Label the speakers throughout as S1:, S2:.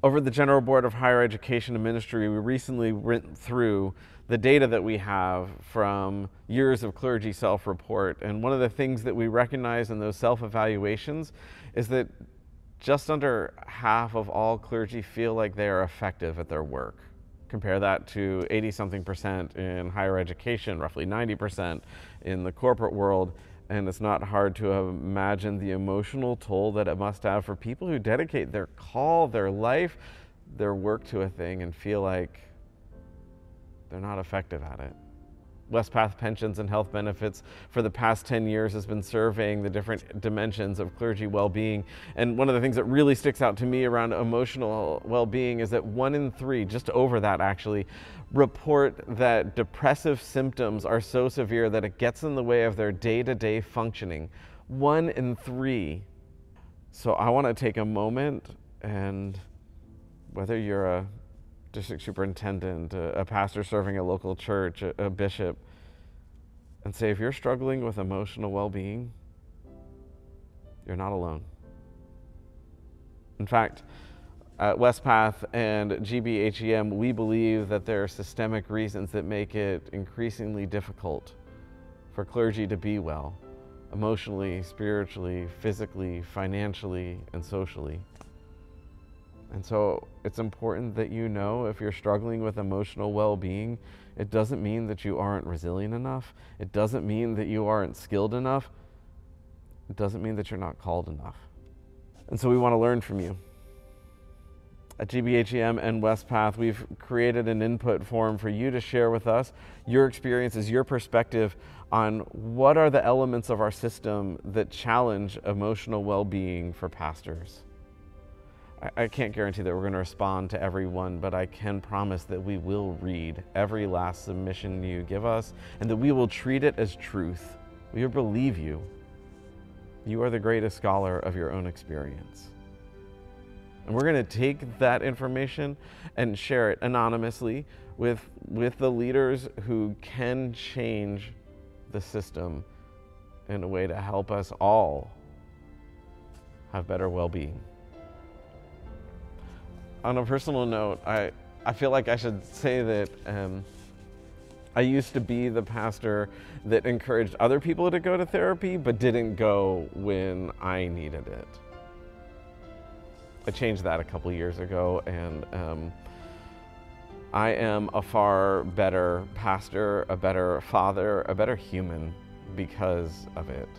S1: Over the General Board of Higher Education and Ministry, we recently went through the data that we have from years of clergy self-report. And one of the things that we recognize in those self-evaluations is that just under half of all clergy feel like they are effective at their work. Compare that to 80-something% in higher education, roughly 90% in the corporate world. And it's not hard to imagine the emotional toll that it must have for people who dedicate their call, their life, their work to a thing and feel like they're not effective at it. Wespath Pensions and Health Benefits for the past 10 years has been surveying the different dimensions of clergy well-being. And one of the things that really sticks out to me around emotional well-being is that 1 in 3, just over that actually, report that depressive symptoms are so severe that it gets in the way of their day-to-day functioning. 1 in 3. So I want to take a moment, and whether you're a district superintendent, a pastor serving a local church, a bishop, and say, if you're struggling with emotional well-being, you're not alone. In fact, at Wespath and GBHEM, we believe that there are systemic reasons that make it increasingly difficult for clergy to be well, emotionally, spiritually, physically, financially, and socially. And so it's important that you know if you're struggling with emotional well-being, it doesn't mean that you aren't resilient enough. It doesn't mean that you aren't skilled enough. It doesn't mean that you're not called enough. And so we want to learn from you. At GBHEM and Wespath, we've created an input form for you to share with us your experiences, your perspective on what are the elements of our system that challenge emotional well-being for pastors. I can't guarantee that we're going to respond to everyone, but I can promise that we will read every last submission you give us and that we will treat it as truth. We will believe you. You are the greatest scholar of your own experience. And we're going to take that information and share it anonymously with the leaders who can change the system in a way to help us all have better well-being. On a personal note, I feel like I should say that I used to be the pastor that encouraged other people to go to therapy, but didn't go when I needed it. I changed that a couple years ago, and I am a far better pastor, a better father, a better human because of it.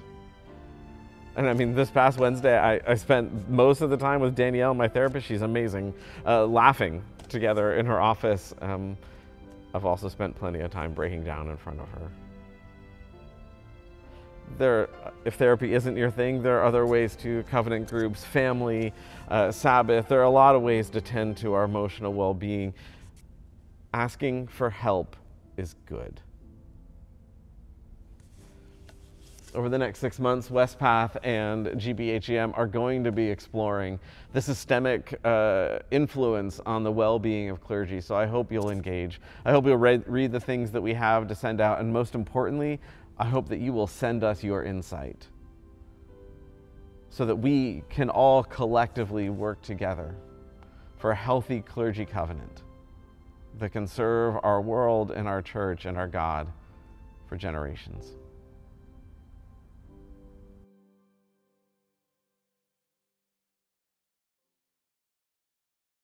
S1: And I mean, this past Wednesday, I spent most of the time with Danielle, my therapist. She's amazing, laughing together in her office. I've also spent plenty of time breaking down in front of her. If therapy isn't your thing, there are other ways to covenant groups, family, Sabbath. There are a lot of ways to tend to our emotional well-being. Asking for help is good. Over the next 6 months, Wespath and GBHEM are going to be exploring the systemic influence on the well-being of clergy. So I hope you'll engage. I hope you'll read the things that we have to send out. And most importantly, I hope that you will send us your insight so that we can all collectively work together for a healthy clergy covenant that can serve our world and our church and our God for generations.